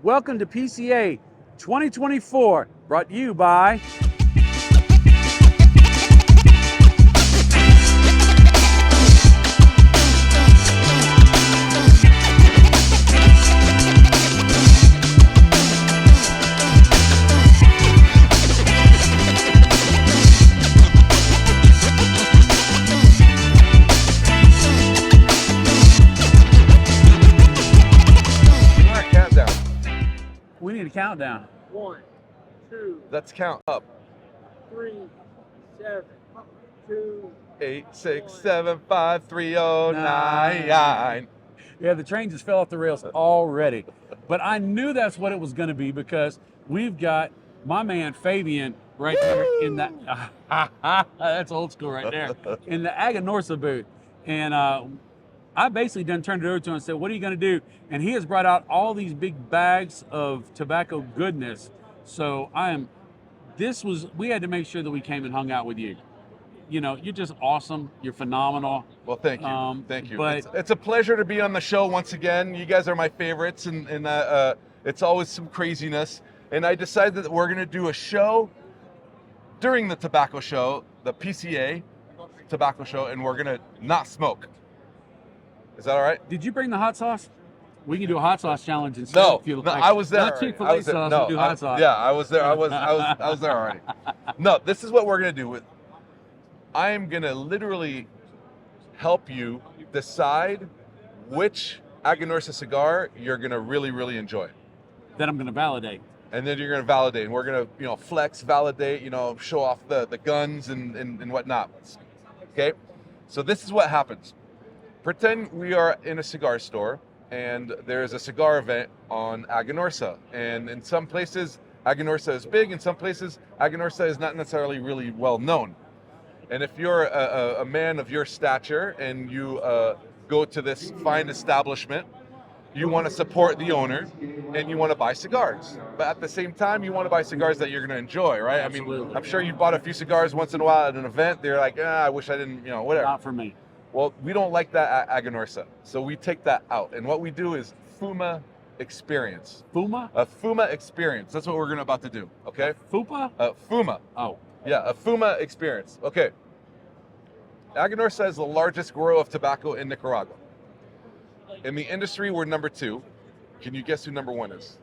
Welcome to PCA 2024, brought to you by We need a countdown. 1, 2, Let's count up. 3, 7, 2, 8, 6, 7, 5, 3, 0, 9. Yeah, the train just fell off the rails already. But I knew that's what it was going to be because we've got my man Fabien right there in that. That's old school right there. In the Aganorsa booth. And I basically done turned it over to him and said, "What are you going to do?" And he has brought out all these big bags of tobacco goodness. So we had to make sure that we came and hung out with you. You know, you're just awesome. You're phenomenal. Well, thank you. Thank you. But it's a pleasure to be on the show once again. You guys are my favorites, and it's always some craziness. And I decided that we're going to do a show during the tobacco show, the PCA tobacco show, and we're going to not smoke. Is that all right? did you bring the hot sauce? We can do a hot sauce challenge instead. No, if you no, like. I was there. Not Chick-fil-A sauce. No, we do hot sauce. Yeah, I was there. I was there already. No, this is what we're gonna do. I am gonna literally help you decide which Aganorsa cigar you're gonna really enjoy. Then I'm going to validate. And then you're gonna validate, and we're gonna, flex, validate, show off the guns and whatnot. Okay, so this is what happens. Pretend we are in a cigar store and there's a cigar event on Aganorsa. And in some places, Aganorsa is big. In some places, Aganorsa is not necessarily really well known. And if you're a man of your stature and you go to this fine establishment, you want to support the owner and you want to buy cigars. But at the same time, you want to buy cigars that you're going to enjoy, right? Absolutely. I mean, I'm sure you've bought a few cigars once in a while at an event. They're like, I wish I didn't, whatever. Not for me. Well, we don't like that at Aganorsa, so we take that out. And what we do is fuma experience. Fuma? A fuma experience. That's what we're about to do, okay? Fupa? Fuma. Oh. Yeah, a fuma experience. Okay. Aganorsa is the largest grower of tobacco in Nicaragua. In the industry, we're number 2. Can you guess who number 1 is?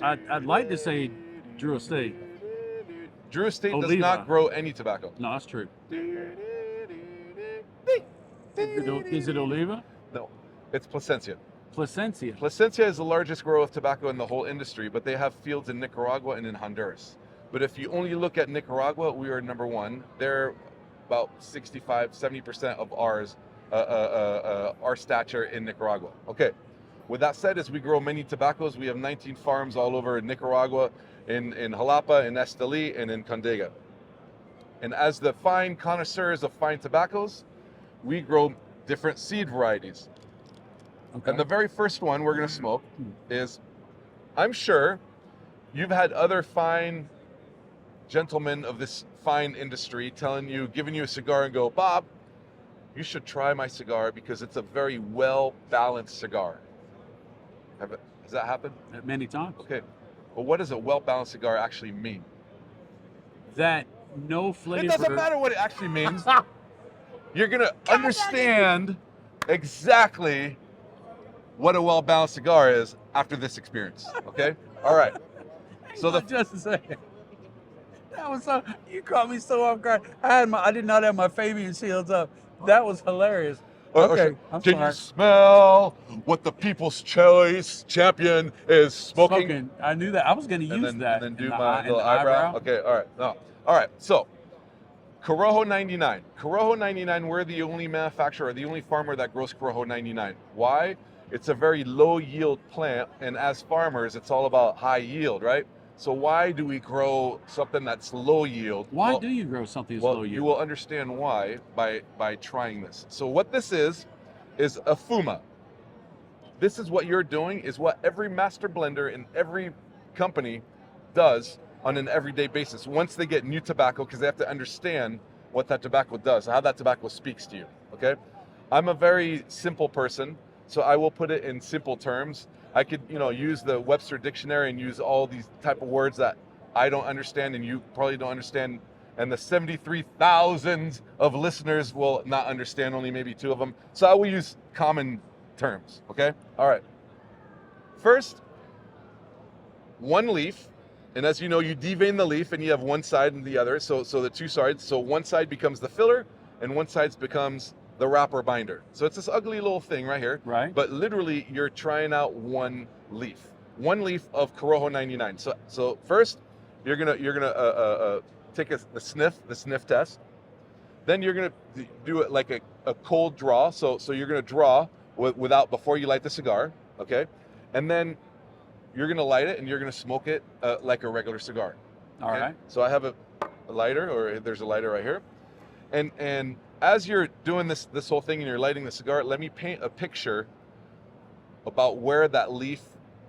I'd like to say Drew Estate. Drew Estate does Oliva. not grow any tobacco. No, that's true. Is it Oliva? No, it's Plasencia. Plasencia. Plasencia is the largest grower of tobacco in the whole industry, but they have fields in Nicaragua and in Honduras. But if you only look at Nicaragua, we are number 1. They're about 65, 70% of our stature in Nicaragua. Okay. With that said, as we grow many tobaccos, we have 19 farms all over Nicaragua, in Jalapa, in Esteli, and in Condega. And as the fine connoisseurs of fine tobaccos, we grow different seed varieties. Okay. And the very first one we're going to smoke is, I'm sure you've had other fine gentlemen of this fine industry giving you a cigar and go, "Bob, you should try my cigar because it's a very well-balanced cigar." Has that happened? Many times. Okay. But what does a well-balanced cigar actually mean? That no flavor. It doesn't matter what it actually means. You're going to understand exactly what a well-balanced cigar is after this experience. Okay? All right. So just a second. That was so. You caught me so off guard. I did not have my Fabien seals up. That was hilarious. Okay, I'm can sorry. you smell what the People's Choice champion is smoking? I knew that. I was going to use that. And then do in my little eyebrow. Okay, all right. No. All right, so Corojo 99. Corojo 99, we're the only manufacturer, the only farmer that grows Corojo 99. Why? It's a very low yield plant, and as farmers, it's all about high yield, right? So why do we grow something that's low yield? Why do you grow something that's low yield? You will understand why by trying this. So what this is a fuma. This is what you're doing, is what every master blender in every company does on an everyday basis. Once they get new tobacco, because they have to understand what that tobacco does, how that tobacco speaks to you, okay? I'm a very simple person, so I will put it in simple terms. I could, you know, use the Webster dictionary and use all these type of words that I don't understand and you probably don't understand, and the 73,000 of listeners will not understand, only maybe 2 of them. So I will use common terms, okay? All right. First, one leaf, and as you know, you devein the leaf and you have one side and the other, so the 2 sides. So one side becomes the filler and one side becomes the wrapper binder. So it's this ugly little thing right here. Right. But literally, you're trying out one leaf of Corojo 99. So first, you're gonna take the sniff test. Then you're gonna do it like a cold draw. So you're gonna draw without before you light the cigar, okay? And then you're gonna light it and you're gonna smoke it like a regular cigar. All right. So I have a lighter, or there's a lighter right here, and as you're doing this whole thing and you're lighting the cigar, let me paint a picture about where that leaf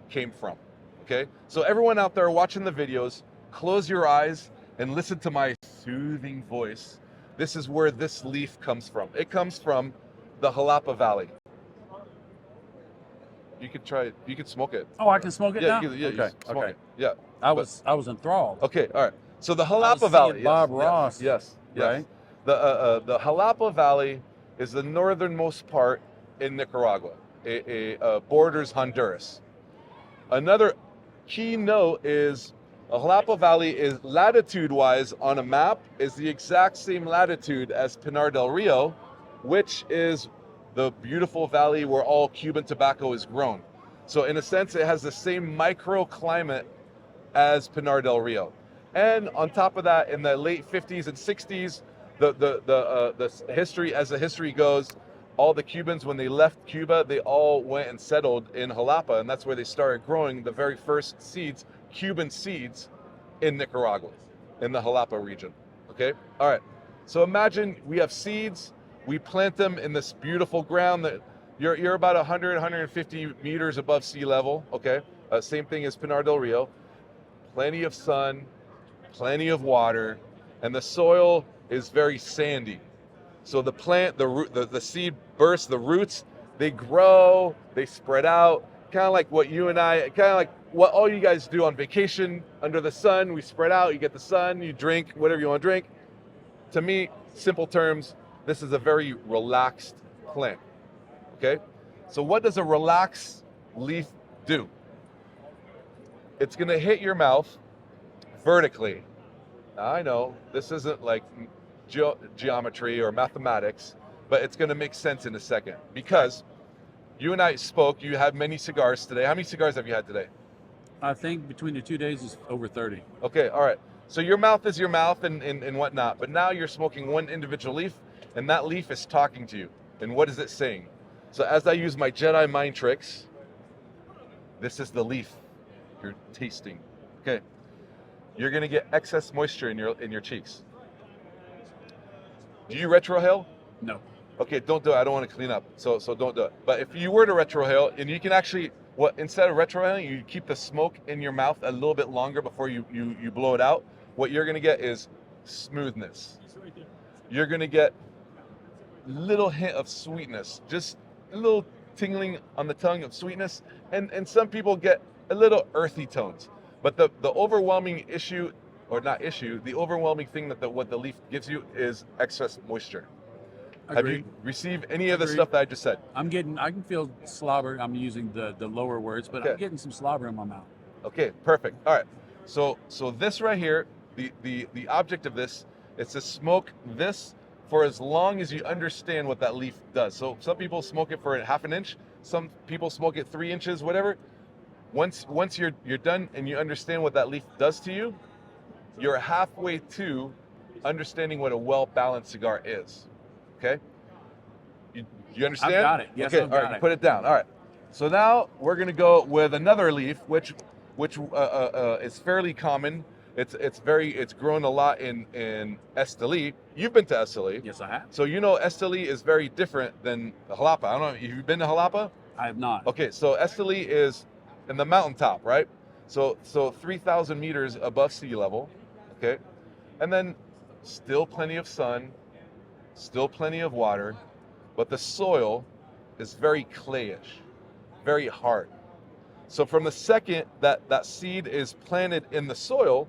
came from. Okay? So everyone out there watching the videos, close your eyes and listen to my soothing voice. This is where this leaf comes from. It comes from the Jalapa Valley. You could try it. You could smoke it. Oh, I can smoke it Yeah, now? you okay. smoke Okay. it. Yeah. I was enthralled. Okay, all right. So the I was Jalapa seeing Valley. Bob Ross. Yes. Right? The Jalapa Valley is the northernmost part in Nicaragua. It borders Honduras. Another key note is Jalapa Valley is latitude-wise on a map is the exact same latitude as Pinar del Rio, which is the beautiful valley where all Cuban tobacco is grown. So in a sense, it has the same microclimate as Pinar del Rio. And on top of that, in the late 50s and 60s, the history, as the history goes, all the Cubans, when they left Cuba, they all went and settled in Jalapa, and that's where they started growing the very first seeds, Cuban seeds, in Nicaragua, in the Jalapa region. Okay? All right. So imagine we have seeds, we plant them in this beautiful ground that you're about 100, 150 meters above sea level. Okay? Same thing as Pinar del Rio. Plenty of sun, plenty of water, and the soil is very sandy. So the plant, the seed bursts, the roots, they grow, they spread out, kind of like what you and I, kind of like what all you guys do on vacation under the sun. We spread out, you get the sun, you drink whatever you want to drink. To me, simple terms, this is a very relaxed plant. Okay? So what does a relaxed leaf do? It's going to hit your mouth vertically. Now, I know this isn't like geometry or mathematics, but it's going to make sense in a second, because you and I spoke. You had many cigars today. How many cigars have you had today? I think between the 2 days is over 30. Okay, all right. So your mouth is your mouth and whatnot, but now you're smoking one individual leaf, and that leaf is talking to you. And what is it saying? So as I use my Jedi mind tricks, this is the leaf you're tasting. Okay. You're gonna get excess moisture in your cheeks. Do you retrohale? No. Okay, don't do it. I don't want to clean up, so don't do it. But if you were to retrohale, and you can actually, instead of retrohaling, you keep the smoke in your mouth a little bit longer before you blow it out. What you're gonna get is smoothness. You're gonna get little hint of sweetness, just a little tingling on the tongue of sweetness, and some people get a little earthy tones. But the overwhelming issue, or not issue, the overwhelming thing that what the leaf gives you is excess moisture. Agreed. Have you received any of the stuff that I just said? I can feel slobber. I'm using the lower words, but Okay. I'm getting some slobber in my mouth. Okay, perfect. All right. So this right here, the object of this is to smoke this for as long as you understand what that leaf does. So some people smoke it for a half an inch, some people smoke it 3 inches, whatever. Once you're done and you understand what that leaf does to you, you're halfway to understanding what a well-balanced cigar is. Okay? You understand? I've got it. Yes, okay, I've all got right, it. put it down. All right. So now we're gonna go with another leaf, which is fairly common. It's grown a lot in Esteli. You've been to Esteli. Yes, I have. So you know Esteli is very different than Jalapa. I don't know, have you been to Jalapa? I have not. Okay, so Esteli is in the mountaintop, right? So 3,000 meters above sea level, okay? And then still plenty of sun, still plenty of water, but the soil is very clayish, very hard. So from the second that seed is planted in the soil,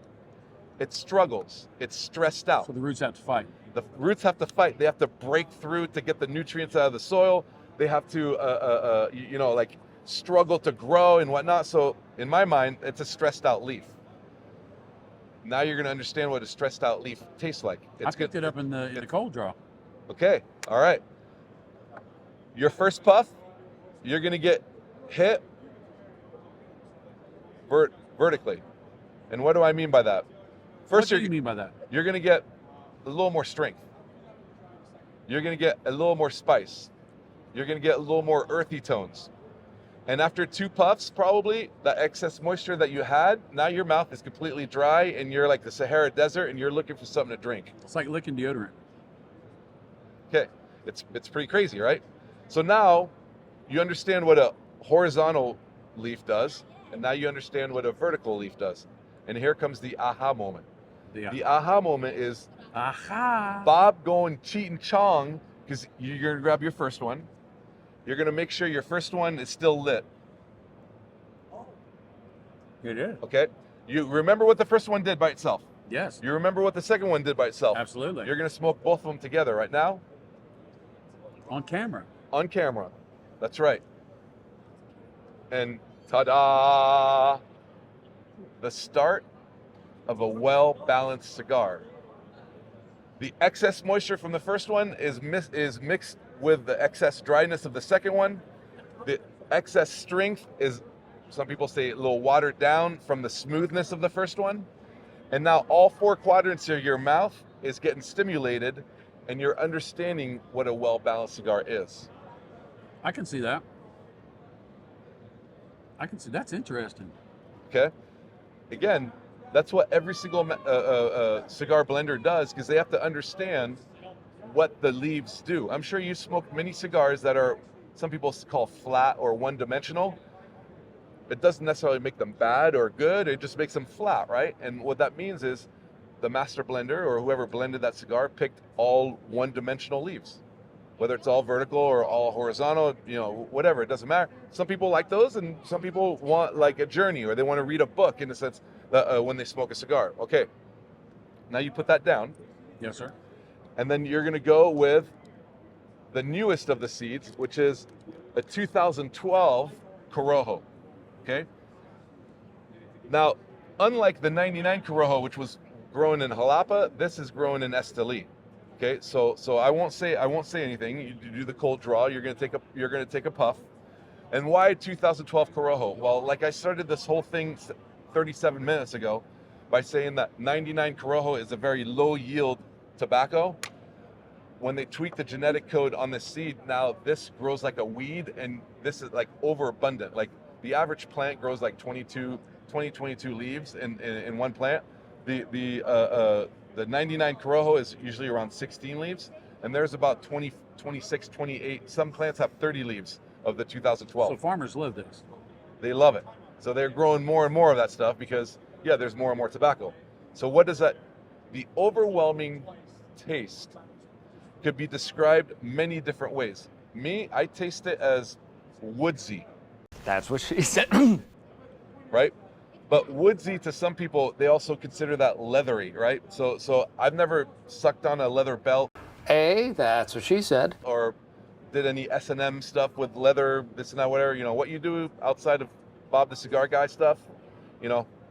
it struggles. It's stressed out. So the roots have to fight. The roots have to fight. They have to break through to get the nutrients out of the soil. They have to, like struggle to grow and whatnot. So in my mind, it's a stressed out leaf. Now you're going to understand what a stressed out leaf tastes like. I picked it up in the cold draw. Okay. All right. Your first puff, you're going to get hit vertically. And what do I mean by that? First, What do you mean by that? you're going to get a little more strength. You're going to get a little more spice. You're going to get a little more earthy tones. And after 2 puffs, probably, that excess moisture that you had, now your mouth is completely dry and you're like the Sahara Desert and you're looking for something to drink. It's like licking deodorant. Okay, it's pretty crazy, right? So now you understand what a horizontal leaf does, and now you understand what a vertical leaf does. And here comes the aha moment. Yeah. The aha moment is Aha. Bob going Cheech and Chong, because you're going to grab your first one. You're going to make sure your first one is still lit. It is. Okay? You remember what the first one did by itself. Yes. You remember what the second one did by itself. Absolutely. You're going to smoke both of them together right now. On camera. On camera. That's right. And ta-da! The start of a well-balanced cigar. The excess moisture from the first one is mixed with the excess dryness of the second one. The excess strength is, some people say, a little watered down from the smoothness of the first one. And now all 4 quadrants of your mouth is getting stimulated, and you're understanding what a well-balanced cigar is. I can see that. I can see that's interesting. Okay? Again, that's what every single cigar blender does, because they have to understand what the leaves do. I'm sure you smoke many cigars that are, some people call flat or one-dimensional. It doesn't necessarily make them bad or good, it just makes them flat, right? And what that means is the master blender or whoever blended that cigar picked all one-dimensional leaves. Whether it's all vertical or all horizontal, whatever, it doesn't matter. Some people like those, and some people want like a journey, or they want to read a book in the sense that when they smoke a cigar. Okay, now you put that down. Yes, sir. And then you're going to go with the newest of the seeds, which is a 2012 Corojo. Okay. Now, unlike the 99 Corojo, which was grown in Jalapa, this is grown in Esteli. Okay, so I won't say anything. You do the cold draw. You're gonna take a puff. And why 2012 Corojo? Well, like I started this whole thing 37 minutes ago by saying that 99 Corojo is a very low yield tobacco. When they tweak the genetic code on this seed, now this grows like a weed, and this is like overabundant. Like the average plant grows like 22 leaves in one plant. The 99 Corojo is usually around 16 leaves, and there's about 20, 26, 28. Some plants have 30 leaves of the 2012. So farmers love this. They love it. So they're growing more and more of that stuff because, yeah, there's more and more tobacco. So what does that, the overwhelming taste could be described many different ways. Me, I taste it as woodsy. That's what she said. Right? But woodsy, to some people, they also consider that leathery, right? So I've never sucked on a leather belt. That's what she said. Or did any S&M stuff with leather, this and that, whatever. What you do outside of Bob the Cigar Guy stuff,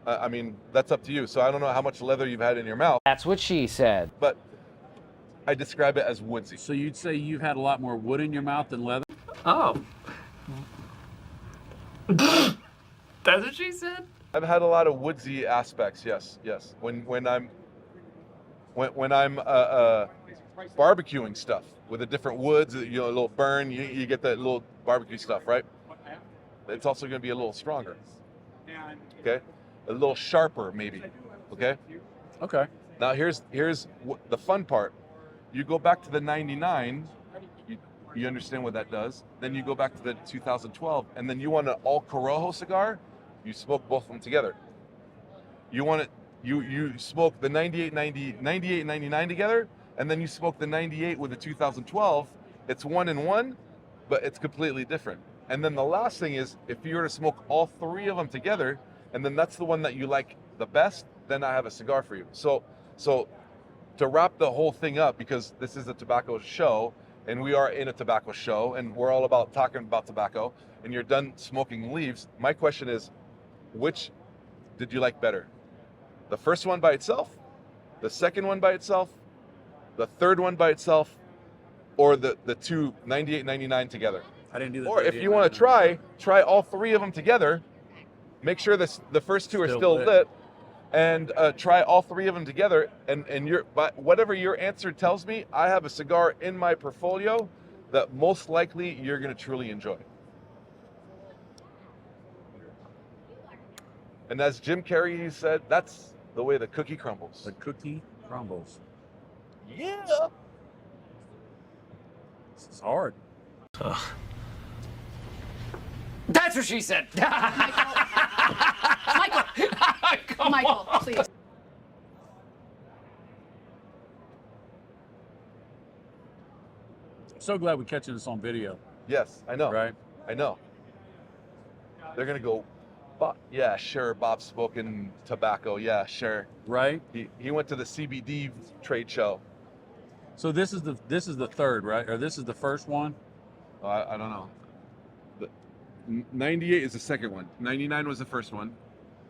I mean, that's up to you. So I don't know how much leather you've had in your mouth. That's what she said. But I describe it as woodsy. So you'd say you've had a lot more wood in your mouth than leather? Oh. That's what she said? I've had a lot of woodsy aspects, yes. When I'm barbecuing stuff with the different woods, a little burn, you get that little barbecue stuff, right? It's also going to be a little stronger, okay? A little sharper, maybe, okay? Okay. Now here's the fun part. You go back to the 99, you understand what that does. Then you go back to the 2012, and then you want an all Corojo cigar. You smoke both of them together. You want it. You smoke the 98, 99 together, and then you smoke the 98 with the 2012. It's 1 and 1, but it's completely different. And then the last thing is, if you were to smoke all three of them together, and then that's the one that you like the best, then I have a cigar for you. So to wrap the whole thing up, because this is a tobacco show, and we are in a tobacco show, and we're all about talking about tobacco, and you're done smoking leaves, my question is, which did you like better? The first one by itself, the second one by itself, the third one by itself, or the two 98, 99 together? I didn't do that. Or if you want to try all three of them together, make sure the first two are still lit, and try all three of them together, and but whatever your answer tells me, I have a cigar in my portfolio that most likely you're going to truly enjoy. And as Jim Carrey said, that's the way the cookie crumbles. The cookie crumbles. Yeah. This is hard. That's what she said. Michael, please. So glad we're catching this on video, Yes, I know. right? I know. They're going to go, yeah, sure, Bob's smoking tobacco. Yeah, sure. Right. He went to the CBD trade show. So this is the third, right? Or this is the first one? I don't know. 98 is the second one. 99 was the first one.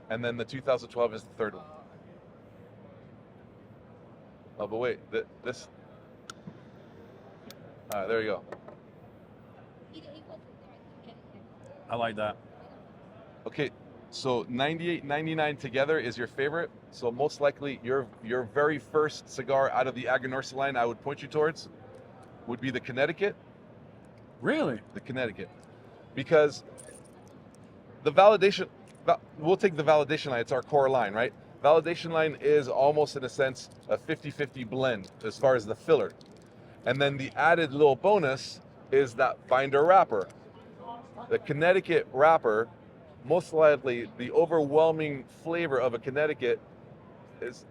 And then the 2012 is the third one. Oh, but wait, this. All right, there you go. I like that. Okay, so 98, 99 together is your favorite. So most likely your very first cigar out of the Aganorsa line I would point you towards would be the Connecticut. Really? The Connecticut. Because the validation, we'll take the validation line, it's our core line, right? Validation line is almost, in a sense, a 50-50 blend as far as the filler. And then the added little bonus is that binder wrapper. The Connecticut wrapper, most likely the overwhelming flavor of a Connecticut is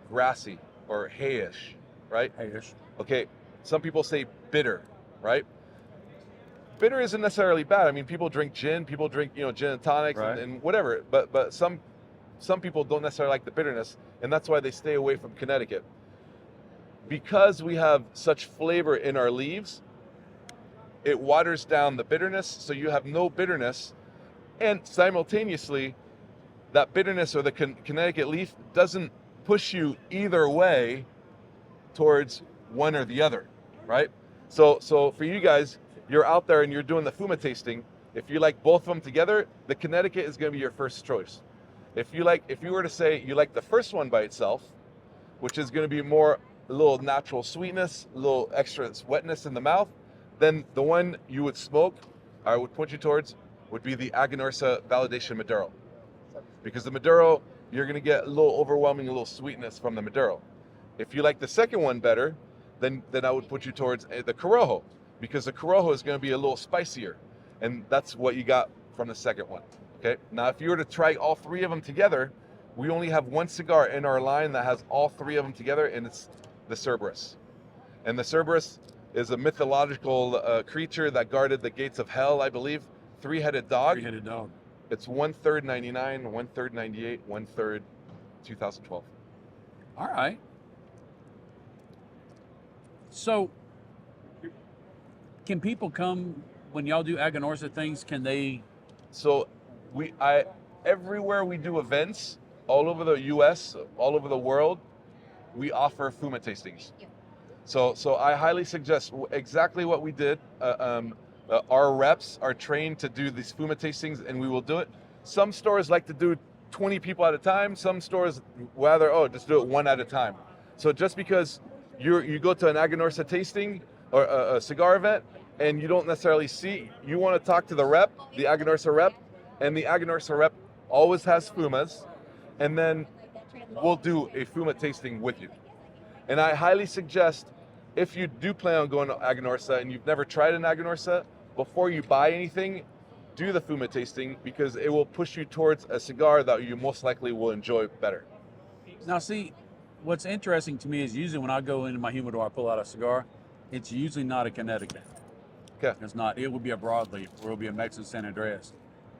grassy or hayish, right? Hayish. Okay, some people say bitter, right? Bitter isn't necessarily bad. I mean, people drink gin, people drink, gin and tonics, Right. and whatever. But some people don't necessarily like the bitterness, and that's why they stay away from Connecticut. Because we have such flavor in our leaves, it waters down the bitterness, so you have no bitterness, and simultaneously, that bitterness or the Connecticut leaf doesn't push you either way towards one or the other, right? So for you guys, you're out there and you're doing the fuma tasting. If you like both of them together, the Connecticut is going to be your first choice. If you were to say you like the first one by itself, which is going to be more a little natural sweetness, a little extra wetness in the mouth, then the one you would smoke, I would point you towards, would be the Aganorsa Validation Maduro. Because the Maduro, you're going to get a little overwhelming, a little sweetness from the Maduro. If you like the second one better, then I would put you towards the Corojo, because the Corojo is going to be a little spicier, and that's what you got from the second one. Okay. Now, if you were to try all three of them together, we only have one cigar in our line that has all three of them together, and it's the Cerberus. And the Cerberus is a mythological creature that guarded the gates of hell, I believe. Three-headed dog. Three-headed dog. It's 1/3 99, 1/3 98, 1/3 2012. All right. So, can people come when y'all do Aganorsa things? Can they? So everywhere we do events, all over the U.S., all over the world, we offer fuma tastings. So I highly suggest exactly what we did. Our reps are trained to do these fuma tastings, and we will do it. Some stores like to do 20 people at a time. Some stores rather, just do it one at a time. So just because you go to an Aganorsa tasting or a cigar event and you don't necessarily see, you want to talk to the rep, the Aganorsa rep, and the Aganorsa rep always has fumas, and then we'll do a fuma tasting with you. And I highly suggest, if you do plan on going to Aganorsa and you've never tried an Aganorsa, before you buy anything, do the fuma tasting, because it will push you towards a cigar that you most likely will enjoy better. Now, see, what's interesting to me is usually when I go into my humidor, I pull out a cigar, it's usually not a Connecticut. Okay. It's not. It would be a broadleaf, or it would be a Mexican San Andreas,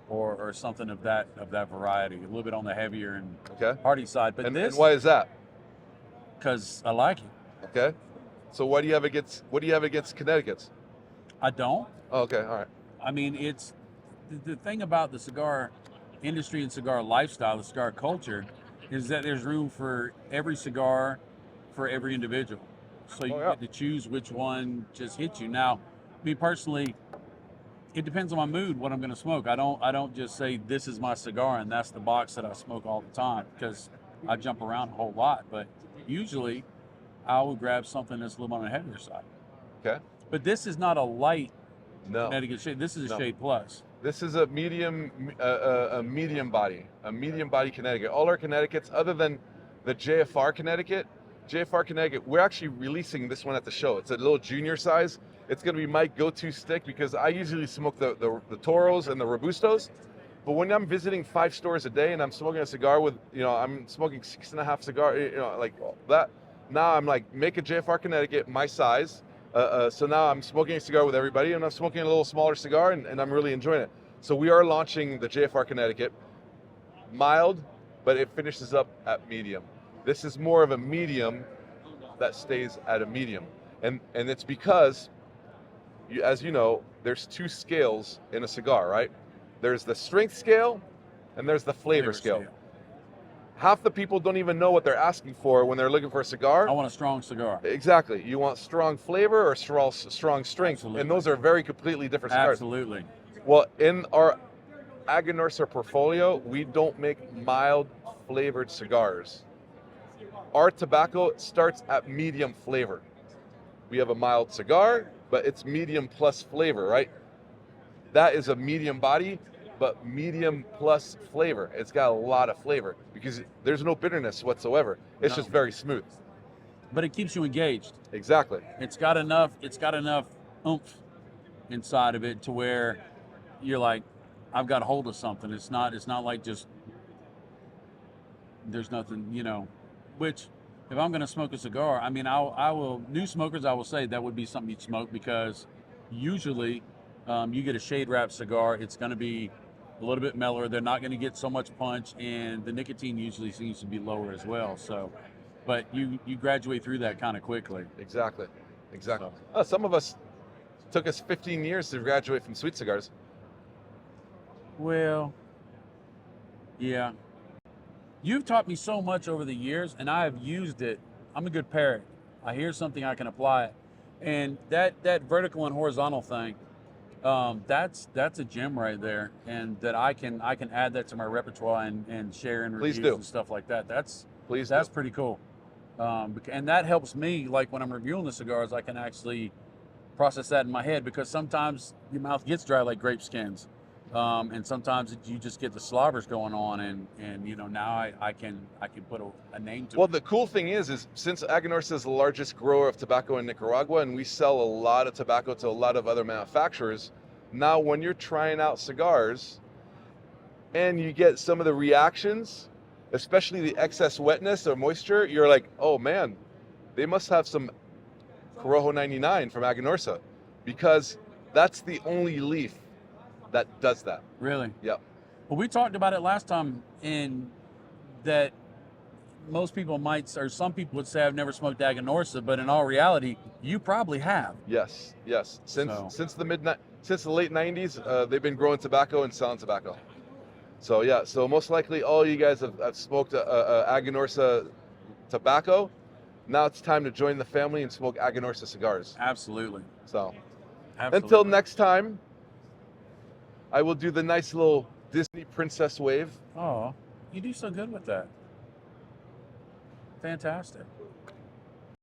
or something of that variety. A little bit on the heavier and Okay. hearty side. But And this, why is that? because I like it. Okay. So what do you have against Connecticut's? I don't. Oh, okay. All right. I mean, it's the thing about the cigar industry and cigar lifestyle, the cigar culture, is that there's room for every cigar for every individual. So you get to choose which one just hits you. Now, me personally, it depends on my mood what I'm going to smoke. I don't just say this is my cigar and that's the box that I smoke all the time, because I jump around a whole lot. But usually, I will grab something that's a little on the heavier side. Okay. But this is not a light No. Connecticut shade. This is a No. shade plus. This is a medium body Connecticut. All our Connecticut's, other than the JFR Connecticut, we're actually releasing this one at the show. It's a little junior size. It's going to be my go-to stick because I usually smoke the Toros and the Robustos. But when I'm visiting 5 stores a day and I'm smoking a cigar with, I'm smoking 6.5 cigar, like that. Now I'm like, make a JFR Connecticut my size. So now I'm smoking a cigar with everybody, and I'm smoking a little smaller cigar, and I'm really enjoying it. So we are launching the JFR Connecticut, mild, but it finishes up at medium. This is more of a medium that stays at a medium, and it's because, as you know, there's 2 scales in a cigar, right? There's the strength scale, and there's the flavor scale. Half the people don't even know what they're asking for when they're looking for a cigar. I want a strong cigar. Exactly. You want strong flavor or strong strength. Absolutely. And those are very completely different cigars. Absolutely. Well, in our Aganorsa portfolio, we don't make mild flavored cigars. Our tobacco starts at medium flavor. We have a mild cigar, but it's medium plus flavor, right? That is a medium body, but medium plus flavor. It's got a lot of flavor because there's no bitterness whatsoever. It's just very smooth. But it keeps you engaged. Exactly. It's got enough oomph inside of it to where you're like, I've got hold of something. It's not like just there's nothing, which if I'm going to smoke a cigar, I mean, I will, new smokers, I will say that would be something you'd smoke, because usually you get a shade wrap cigar, it's going to be a little bit mellower. They're not going to get so much punch, and the nicotine usually seems to be lower as well. So, but you graduate through that kind of quickly. Exactly. So. Some of us took us 15 years to graduate from sweet cigars. Well, yeah. You've taught me so much over the years, and I have used it. I'm a good parrot. I hear something, I can apply it. And that vertical and horizontal thing, that's a gem right there, and that I can add that to my repertoire and share in reviews and stuff like that. That's pretty cool. And that helps me, like when I'm reviewing the cigars, I can actually process that in my head, because sometimes your mouth gets dry like grape skins. And sometimes you just get the slobbers going on, and now I can put a name to it. Well, the cool thing is since Aganorsa is the largest grower of tobacco in Nicaragua, and we sell a lot of tobacco to a lot of other manufacturers, now when you're trying out cigars and you get some of the reactions, especially the excess wetness or moisture, you're like, oh man, they must have some Corojo 99 from Aganorsa, because that's the only leaf that does that. Really? Yep. Well, we talked about it last time, in that most people or some people would say I've never smoked Aganorsa, but in all reality, you probably have. Yes. Since the late 90s, they've been growing tobacco and selling tobacco. So yeah, so most likely all you guys have smoked Aganorsa tobacco. Now it's time to join the family and smoke Aganorsa cigars. Absolutely. So Absolutely. until next time, I will do the nice little Disney princess wave. Oh, you do so good with that. Fantastic.